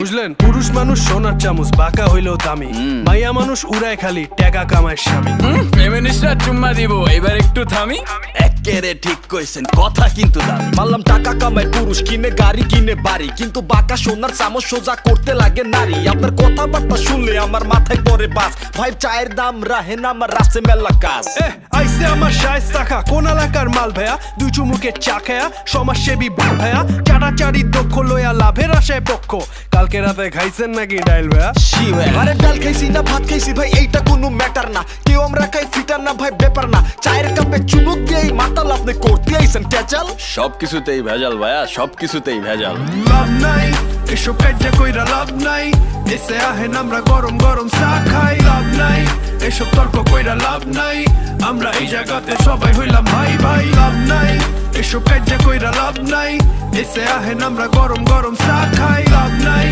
বুঝলেন? পুরুষ মানুষ সোনার চামচ, বাঁকা হইলেও দামি। মাইয়া মানুষ উড়ায় খালি টাকা কামায় স্বামী। ফেমিনিস্টরা চুম্মা দিব, এবার একটু থামি। একেরে ঠিক কইছেন, কথা কিন্তু দামি। মানলাম টাকা কামায় পুরুষ, কিনে গাড়ি কিনে বাড়ি, কিন্তু বাঁকা সোনার চামচ সোজা করতে লাগে নারী। আপনার কথাবার্তা শুনলে আমার মাথায় পড়ে বাস। ভাই চায়ের দাম রাহে না, আমার রাস্তে মেলা কাজ। আইসে আমার শায়েস্তা খা, কোন এলাকার মাল ভাইয়া? দুই চুমুকে চা খেয়া, সমাজসেবী ভাইয়া, চাড়াচাড়ি দক্ষ লইয়া লাভের আশায় পক্ষ। কালকে রাতে খাইছেন নাকি ডাইল ভাইয়া? আরে ডাল খাইছি না ভাত খাইছি ভাই, এইটা কোনো ম্যাটার না। কেউ আমরা খাই ফিটার না ভাই, ব্যাপার না। চায়ের কাপে চুমুক দিয়ে মাতাল আপনি করতে আইছেন ক্যাচাল। সবকিছুতেই ভেজাল ভাইয়া, সবকিছুতেই ভেজাল। লাভ নাই এসব কাজে কইরা, লাভ নাই এসে আহেন আমরা গরম গরম চা খাই। লাভ নাই এসব তর্ক কইরা, লাভ নাই আমরা এই জায়গাতে সবাই হইলাম ভাই ভাই। লাভ নাই এসব কাজে কইরা, লাভ নাই এসে আহেন আমরা গরম গরম চা খাই। লাভ নাই।